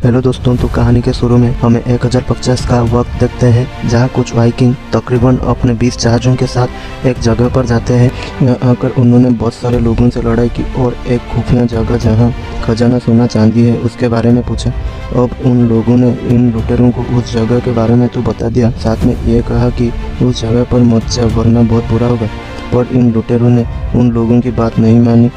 Hello दोस्तों, तो कहानी के शुरू में हमें 1050 का वक्त देखते हैं जहां कुछ वाइकिंग तकरीबन अपने 20 जहाज़ों के साथ एक जगह पर जाते हैं। यहाँ आकर उन्होंने बहुत सारे लोगों से लड़ाई की और एक खुफिया जगह जहां खजाना सोना चांदी है उसके बारे में पूछा। अब उन लोगों ने इन लुटेरों को उस जगह के बारे में तो बता दिया, साथ में ये कहा कि उस जगह पर मत जा वरना बहुत बुरा होगा। पर इन लुटेरों ने उन लोगों की बात नहीं मानी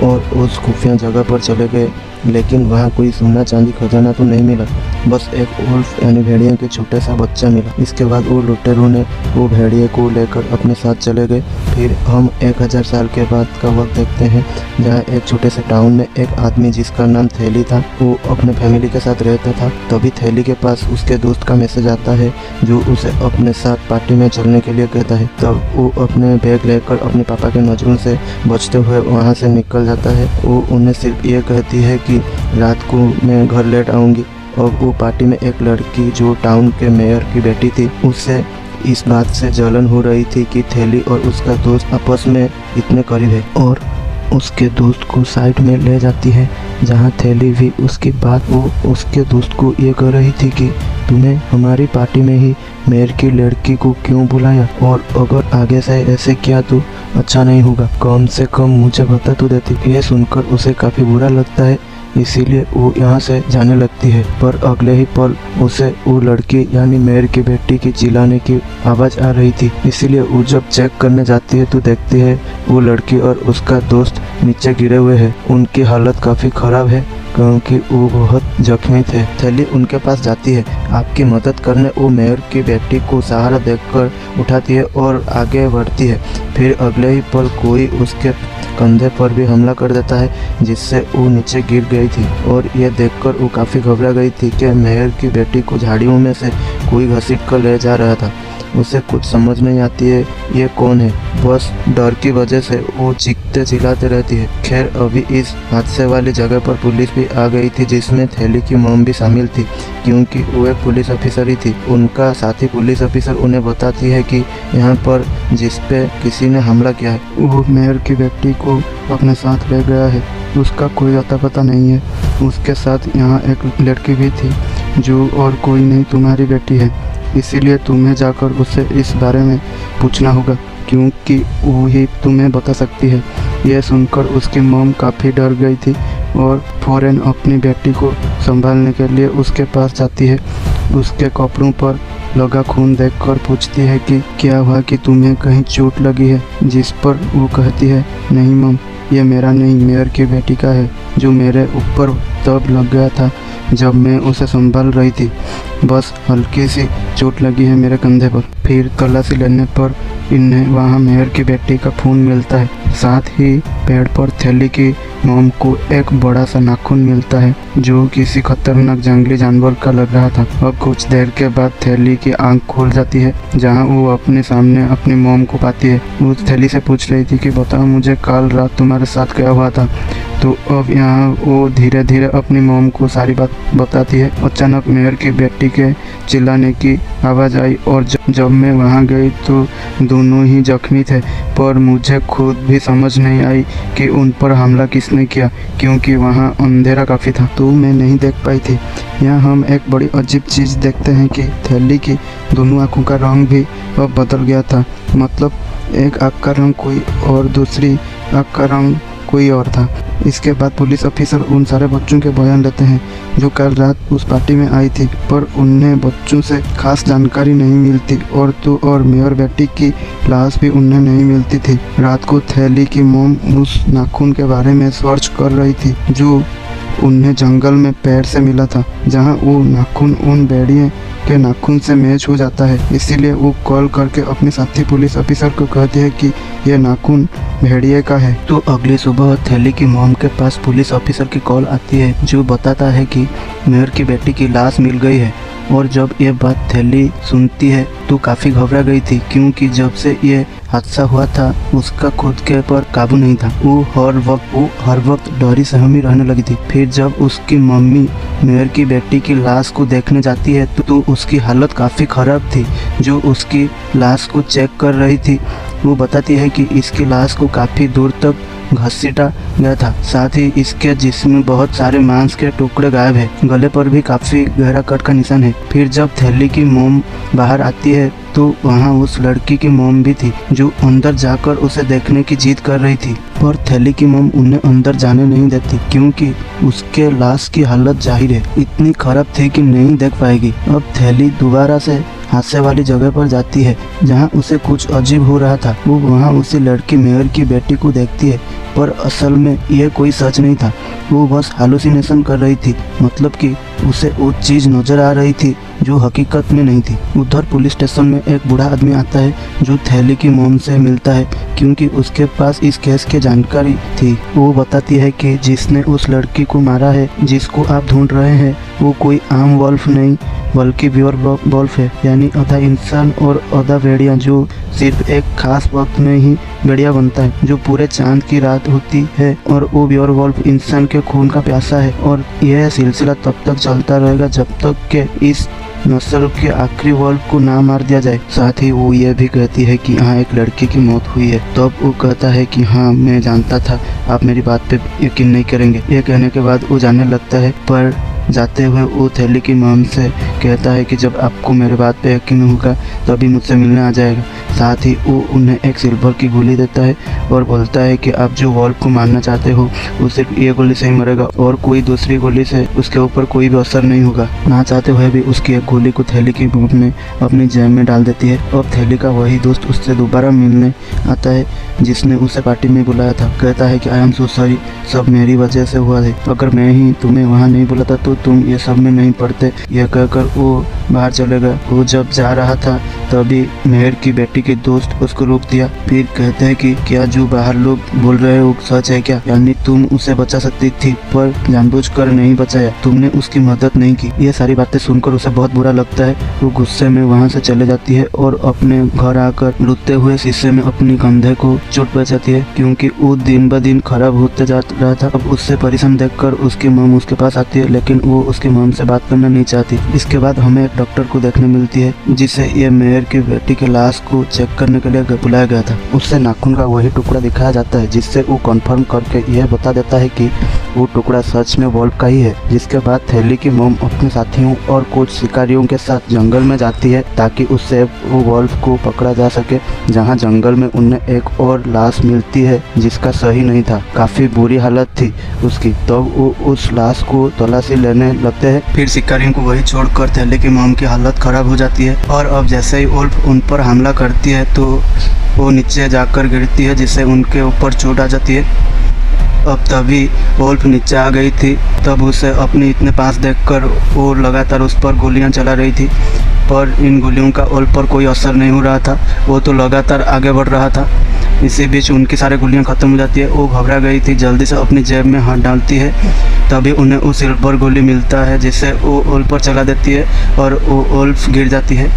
और उस खुफिया जगह पर चले गए, लेकिन वहाँ कोई सोना चांदी खजाना तो नहीं मिला, बस एक वुल्फ यानी भेड़िए के छोटा सा बच्चा मिला। इसके बाद वो लुटेरों ने वो भेड़िए को लेकर अपने साथ चले गए। फिर हम 1000 साल के बाद का वक्त देखते हैं जहाँ एक छोटे से टाउन में एक आदमी जिसका नाम थैली था, वो अपने फैमिली के साथ रहता था। तभी थैली के पास उसके दोस्त का मैसेज आता है जो उसे अपने साथ पार्टी में चलने के लिए कहता है। तब वो अपने बैग लेकर अपने पापा के नजरों से बचते हुए वहाँ से निकल जाता है। वो उन्हें सिर्फ ये कहती है कि रात को मैं घर लेट आऊँगी। अब वो पार्टी में एक लड़की जो टाउन के मेयर की बेटी थी, उससे इस बात से जलन हो रही थी कि थैली और उसका दोस्त आपस में इतने करीब है, और उसके दोस्त को साइड में ले जाती है जहाँ थैली भी उसकी बात वो उसके दोस्त को ये कह रही थी कि तूने हमारी पार्टी में ही मेयर की लड़की को क्यों बुलाया, और अगर आगे से ऐसे किया तो अच्छा नहीं होगा, कम से कम मुझे बता तो देती। ये सुनकर उसे काफ़ी बुरा लगता है, इसीलिए वो यहाँ से जाने लगती है। पर अगले ही पल उसे वो लड़की यानी मेयर की बेटी की चिल्लाने की आवाज़ आ रही थी। इसीलिए वो जब चेक करने जाती है तो देखती है वो लड़की और उसका दोस्त नीचे गिरे हुए हैं। उनकी हालत काफ़ी ख़राब है क्योंकि वो बहुत जख्मी थे। थैली उनके पास जाती है आपकी मदद करने। वो मेयर की बेटी को सहारा देकर उठाती है और आगे बढ़ती है। फिर अगले ही पल कोई उसके कंधे पर भी हमला कर देता है जिससे वो नीचे गिर गई थी, और ये देखकर वो काफ़ी घबरा गई थी कि मेयर की बेटी को झाड़ियों में से कोई घसीट कर ले जा रहा था। उसे कुछ समझ नहीं आती है ये कौन है, बस डर की वजह से वो चीखते चिल्लाते रहती है। खैर अभी इस हादसे वाली जगह पर पुलिस भी आ गई थी जिसमें थैली की मॉम भी शामिल थी, क्योंकि वो एक पुलिस ऑफिसर ही थी। उनका साथी पुलिस ऑफिसर उन्हें बताती है कि यहाँ पर जिस पे किसी ने हमला किया है वो मेयर की बेटी को अपने साथ ले गया है, उसका कोई अता पता नहीं है। उसके साथ यहाँ एक लड़की भी थी जो और कोई नहीं तुम्हारी बेटी है, इसीलिए तुम्हें जाकर उससे इस बारे में पूछना होगा क्योंकि वो ही तुम्हें बता सकती है। यह सुनकर उसकी मॉम काफ़ी डर गई थी और फ़ौरन अपनी बेटी को संभालने के लिए उसके पास जाती है। उसके कपड़ों पर लगा खून देखकर पूछती है कि क्या हुआ, कि तुम्हें कहीं चोट लगी है, जिस पर वो कहती है नहीं मॉम, ये मेरा नहीं मेयर की बेटी का है जो मेरे ऊपर तब लग गया था जब मैं उसे संभाल रही थी, बस हल्की सी चोट लगी है मेरे कंधे पर। फिर तलाशी लेने पर इन्हें वहाँ मेयर की बेटी का खून मिलता है, साथ ही पेड़ पर थैली की मॉम को एक बड़ा सा नाखून मिलता है जो किसी खतरनाक जंगली जानवर का लग रहा था। अब कुछ देर के बाद थैली की आंख खुल जाती है जहाँ वो अपने सामने अपनी मॉम को पाती है। वो थैली से पूछ रही थी कि बताओ मुझे कल रात तुम्हारे साथ क्या हुआ था। तो अब यहाँ वो धीरे धीरे अपनी मॉम को सारी बात बताती है। अचानक मेयर की बेटी के चिल्लाने की आवाज़ आई और जब मैं वहाँ गई तो दोनों ही जख्मी थे, पर मुझे खुद भी समझ नहीं आई कि उन पर हमला किसने किया क्योंकि वहाँ अंधेरा काफ़ी था तो मैं नहीं देख पाई थी। यहाँ हम एक बड़ी अजीब चीज़ देखते हैं कि थैली की दोनों आँखों का रंग भी अब बदल गया था, मतलब एक आँख का रंग कोई और दूसरी आँख का रंग कोई और था। इसके बाद पुलिस ऑफिसर उन सारे बच्चों के बयान लेते हैं जो कल रात उस पार्टी में आई थी, पर उन्हें बच्चों से खास जानकारी नहीं मिलती और मेयर बेटी की लाश भी उन्हें नहीं मिलती थी। रात को थैली की मॉम उस नाखून के बारे में सर्च कर रही थी जो उन्हें जंगल में पेड़ से मिला था, जहां वो नाखून उन भेड़िए के नाखून से मैच हो जाता है। इसीलिए वो कॉल करके अपने साथी पुलिस ऑफिसर को कहती है कि यह नाखून भेड़िए का है। तो अगली सुबह थैली की मॉम के पास पुलिस ऑफिसर की कॉल आती है जो बताता है कि मेयर की बेटी की लाश मिल गई है। और जब ये बात थैली सुनती है तो काफ़ी घबरा गई थी क्योंकि जब से ये हादसा हुआ था उसका खुद के पर काबू नहीं था। वो हर वक्त डरी सहमी रहने लगी थी। फिर जब उसकी मम्मी मेयर की बेटी की लाश को देखने जाती है तो उसकी हालत काफ़ी ख़राब थी। जो उसकी लाश को चेक कर रही थी वो बताती है कि इसकी लाश को काफ़ी दूर तक घसीटा गया था। साथ ही इसके जिस्म में बहुत सारे मांस के टुकड़े गायब है। गले पर भी काफी गहरा कट का निशान है। फिर जब थैली की मोम बाहर आती है तो वहाँ उस लड़की की मोम भी थी जो अंदर जाकर उसे देखने की जिद कर रही थी, पर थैली की मोम उन्हें अंदर जाने नहीं देती क्योंकि उसके लाश की हालत जाहिर है इतनी खराब थी कि नहीं देख पाएगी। अब थैली दोबारा से हादसे वाली जगह पर जाती है जहां उसे कुछ अजीब हो रहा था। वो वहां उसी लड़की मेयर की बेटी को देखती है, पर असल में यह कोई सच नहीं था। वो बस हालुसिनेशन कर रही थी, मतलब कि उसे वो चीज नजर आ रही थी जो हकीकत में नहीं थी। उधर पुलिस स्टेशन में एक बूढ़ा आदमी आता है जो थैली की मोम से मिलता है क्योंकि उसके पास इस केस की जानकारी थी। वो बताती है कि जिसने उस लड़की को मारा है, जिसको आप ढूंढ रहे हैं, वो कोई आम वॉल्फ नहीं बल्कि बियर वॉल्फ है, यानी आधा इंसान और आधा भेड़िया, जो सिर्फ एक खास वक्त में ही भेड़िया बनता है जो पूरे चांद की रात होती है। और वो बियर वॉल्फ इंसान के खून का प्यासा है और यह सिलसिला तब तक चलता रहेगा जब तक कि इस नस्ल के आखिरी वॉल्फ को ना मार दिया जाए। साथ ही वो ये भी कहती है कि यहाँ एक लड़की की मौत हुई है। तब वो कहता है कि हाँ मैं जानता था, आप मेरी बात पे यकीन नहीं करेंगे। ये कहने के बाद वो जाने लगता है, पर जाते हुए वो थैली की मोम से कहता है कि जब आपको मेरे बात पे यकीन होगा तभी मुझसे मिलने आ जाएगा। साथ ही वो उन्हें एक सिल्वर की गोली देता है और बोलता है कि आप जो वॉल्फ को मारना चाहते हो वो सिर्फ ये गोली से ही मरेगा और कोई दूसरी गोली से उसके ऊपर कोई भी असर नहीं होगा। ना चाहते हुए भी उसकी एक गोली को थैली की मोम में अपनी जेब में डाल देती है और थैली का वही दोस्त उससे दोबारा मिलने आता है जिसने उसे पार्टी में बुलाया था। कहता है कि आई एम सो सॉरी, सब मेरी वजह से हुआ है, अगर मैं ही तुम्हें वहाँ नहीं बुलाता तो तुम ये सब में नहीं पड़ते। यह कहकर वो बाहर चले गए। वो जब जा रहा था तभी मेहर की बेटी के दोस्त उसको रोक दिया। फिर कहते हैं कि क्या जो बाहर लोग बोल रहे हो सच है क्या, यानी तुम उसे बचा सकती थी पर जानबूझकर नहीं बचाया, तुमने उसकी मदद नहीं की। ये सारी बातें सुनकर उसे बहुत बुरा लगता है। वो गुस्से में वहाँ से चले जाती है और अपने घर आकर रोते हुए शीशे में अपनी कंधे को चोट बचाती है क्योंकि वो दिन ब दिन खराब होते जा रहा था। अब उससे परेशान देखकर उसकी मॉम उसके पास आती है, लेकिन वो उसकी मॉम से बात करना नहीं चाहती। इसके बाद हमें एक डॉक्टर को देखने मिलती है जिसे ये मेयर की बेटी के लाश को चेक करने के लिए बुलाया गया था। उससे नाखून का वही टुकड़ा दिखाया जाता है जिससे वो कंफर्म करके यह बता देता है कि वो टुकड़ा सच में वॉल्फ का ही है। जिसके बाद थैली की मॉम अपने साथियों और कुछ शिकारियों के साथ जंगल में जाती है ताकि उससे वो वॉल्फ को पकड़ा जा सके। जहाँ जंगल में उन्हें एक और लाश मिलती है जिसका सही नहीं था, काफी बुरी हालत थी उसकी। तब वो उस लाश को तलाशी लेने लगते हैं। फिर शिकारियों को वही छोड़कर थैली की मॉम की हालत खराब हो जाती है और अब जैसे ही वॉल्फ उन पर हमला करती है तो वो नीचे जाकर गिरती है जिससे उनके ऊपर चोट आ जाती है। अब तभी वॉल्फ नीचे आ गई थी। तब उसे अपने इतने पास देखकर वो लगातार उस पर गोलियां चला रही थी, पर इन गोलियों का वॉल्फ पर कोई असर नहीं हो रहा था। वो तो लगातार आगे बढ़ रहा था। इसी बीच उनकी सारी गोलियां ख़त्म हो जाती है। वो घबरा गई थी, जल्दी से अपनी जेब में हाथ डालती है। तभी उन्हें वो सिल्वर गोली मिलता है जिससे वो वॉल्फ पर चला देती है और वो वॉल्फ गिर जाती है।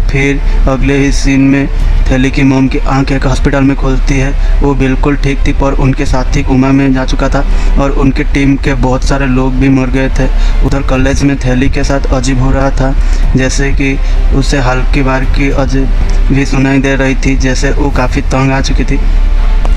फिर अगले ही सीन में थैली की मॉम की आंख एक हॉस्पिटल में खुलती है। वो बिल्कुल ठीक थी पर उनके साथी कोमा में जा चुका था और उनकी टीम के बहुत सारे लोग भी मर गए थे। उधर कॉलेज में थैली के साथ अजीब हो रहा था, जैसे कि उसे हल्की बार की अजीब भी सुनाई दे रही थी, जैसे वो काफ़ी तंग आ चुकी थी।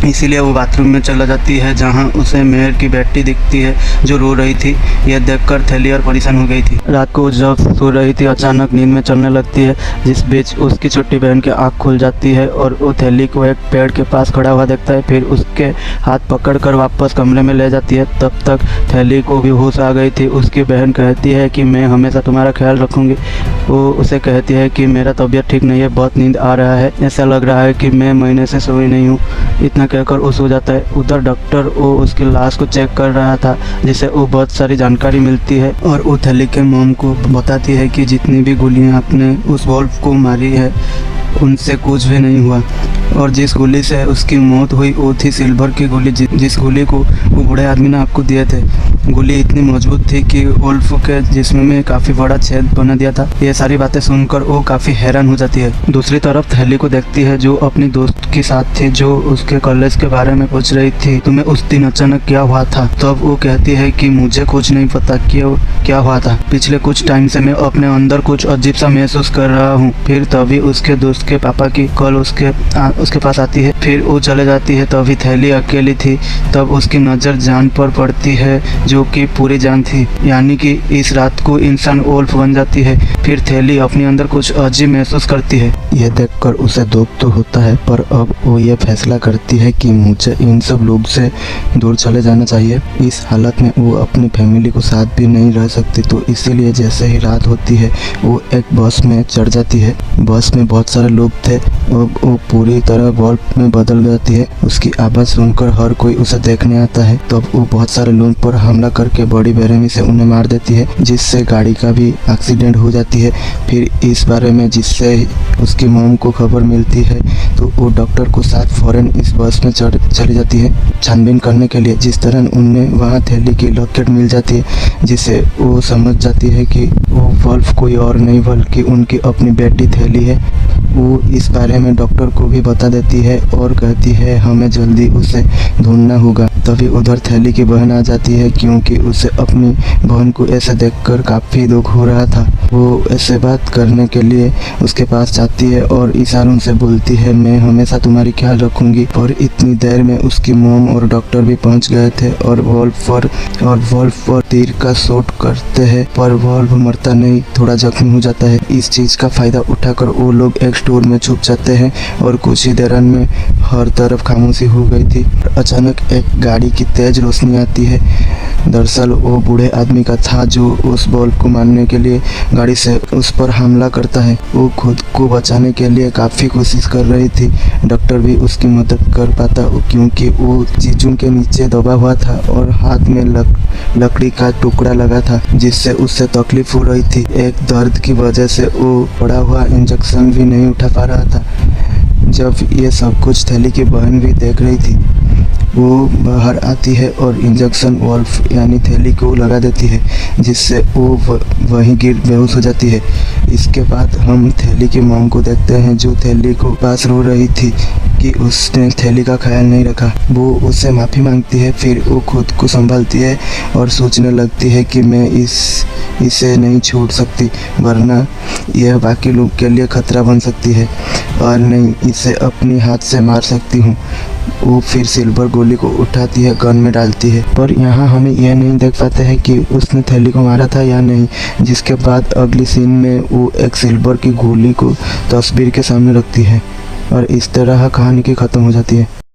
इसीलिए वो बाथरूम में चला जाती है जहां उसे मेयर की बेटी दिखती है जो रो रही थी। यह देखकर थैली और परेशान हो गई थी। रात को जब सो रही थी अचानक नींद में चलने लगती है, जिस बीच उसकी छोटी बहन की आँख खुल जाती है और वो थैली को एक पेड़ के पास खड़ा हुआ देखता है। फिर उसके हाथ पकड़कर वापस कमरे में ले जाती है। तब तक थैली को भी होश आ गई थी। उसकी बहन कहती है कि मैं हमेशा तुम्हारा ख्याल रखूँगी। वो उसे कहती है कि मेरा तबीयत ठीक नहीं है, बहुत नींद आ रहा है, ऐसा लग रहा है कि मैं महीने से सोई नहीं हूँ। इतना कहकर वो सो जाता है। उधर डॉक्टर वो उसकी लाश को चेक कर रहा था जिससे वो बहुत सारी जानकारी मिलती है और वो थैली के मॉम को बताती है कि जितनी भी गोलियां आपने उस वॉल्फ को मारी है उनसे कुछ भी नहीं हुआ और जिस गोली से उसकी मौत हुई वो थी सिल्वर की गोली, जिस गोली को वो बूढ़े आदमी ने आपको दिए थे। गोली इतनी मजबूत थी कि वुल्फ के जिस्म में काफी बड़ा छेद बना दिया था। ये सारी बातें सुनकर वो काफी हैरान हो जाती है। दूसरी तरफ थैली को देखती है जो अपनी दोस्त के साथ थी, जो उसके कॉलेज के बारे में पूछ रही थी, तुम्हें उस दिन अचानक क्या हुआ था। तब वो कहती है कि मुझे कुछ नहीं पता क्या हुआ था। पिछले कुछ टाइम से मैं अपने अंदर कुछ अजीब सा महसूस कर रहा हूँ। फिर तभी उसके दोस्त के पापा की कॉल उसके पास आती है। फिर वो चले जाती है। तभी थैली अकेली थी। तब उसकी नजर जान पर पड़ती है जो कि पूरी जान थी, यानी कि इस रात को इंसान वुल्फ बन जाती है। फिर थैली अपने अंदर कुछ अजीब महसूस करती है। यह देखकर उसे दुख तो होता है, पर अब वो ये फैसला करती है कि मुझे इन सब लोग से दूर चले जाना चाहिए। इस हालत में वो अपनी फैमिली को साथ भी नहीं रह सकती, तो इसीलिए जैसे ही रात होती है वो एक बस में चढ़ जाती है। बस में बहुत सारे लोग थे। वो पूरी तरह वुल्फ में बदल जाती है। उसकी आवाज़ सुनकर हर कोई उसे देखने आता है। तब वो बहुत सारे लोगों पर हमला करके बड़ी बेरहमी से उन्हें मार देती है, जिससे गाड़ी का भी एक्सीडेंट हो जाती है। फिर इस बारे में जिससे उसकी मॉम को खबर मिलती है, तो वो डॉक्टर को साथ फौरन इस बस में चली जाती है छानबीन करने के लिए। जिस तरह उन्हें वहाँ थैली की लॉकेट मिल जाती है, जिससे वो समझ जाती है कि वो वुल्फ कोई और नहीं बल्कि उनकी अपनी बेटी थैली है। वो इस बारे में डॉक्टर को भी बता देती है और कहती है हमें जल्दी उसे ढूंढना होगा। तभी उधर थैली की बहन आ जाती है, क्योंकि उसे अपनी बहन को ऐसे देखकर काफ़ी दुख हो रहा था। वो ऐसे बात करने के लिए उसके पास जाती है और इशारों से बोलती है मैं हमेशा तुम्हारी ख्याल रखूंगी। पर इतनी देर में उसकी मॉम और डॉक्टर भी पहुंच गए थे और वुल्फ पर तीर का शॉट करते हैं, पर वुल्फ मरता नहीं, थोड़ा जख्मी हो जाता है। इस चीज का फायदा उठाकर वो लोग एक स्टोर में छुप जाते हैं और कुछ ही देर में हर तरफ खामोशी हो गई थी। अचानक एक गाड़ी की तेज रोशनी आती है। दरअसल वो बूढ़े आदमी का था जो उस वुल्फ को मारने के लिए गाड़ी से उस पर हमला करता है। वो खुद को बचाने के लिए काफ़ी कोशिश कर रही थी। डॉक्टर भी उसकी मदद कर पाता, क्योंकि वो चीजों के नीचे दबा हुआ था और हाथ में लकड़ी का टुकड़ा लगा था, जिससे उससे तकलीफ हो रही थी। एक दर्द की वजह से वो पड़ा हुआ इंजेक्शन भी नहीं उठा पा रहा था। जब ये सब कुछ थैली की बहन भी देख रही थी, वो बाहर आती है और इंजेक्शन वुल्फ यानी थैली को लगा देती है, जिससे वो वहीं गिर बेहोश हो जाती है। इसके बाद हम थैली की मॉम को देखते हैं, जो थैली को पास रो रही थी कि उसने थैली का ख्याल नहीं रखा। वो उससे माफ़ी मांगती है। फिर वो खुद को संभालती है और सोचने लगती है कि मैं इसे नहीं छोड़ सकती, वरना यह बाकी लोग के लिए खतरा बन सकती है और नहीं इसे अपने हाथ से मार सकती हूँ। वो फिर सिल्वर गोली को उठाती है, गन में डालती है, पर यहाँ हमें यह नहीं देख पाते हैं कि उसने थैली को मारा था या नहीं। जिसके बाद अगली सीन में वो एक सिल्वर की गोली को तस्वीर के सामने रखती है और इस तरह कहानी की ख़त्म हो जाती है।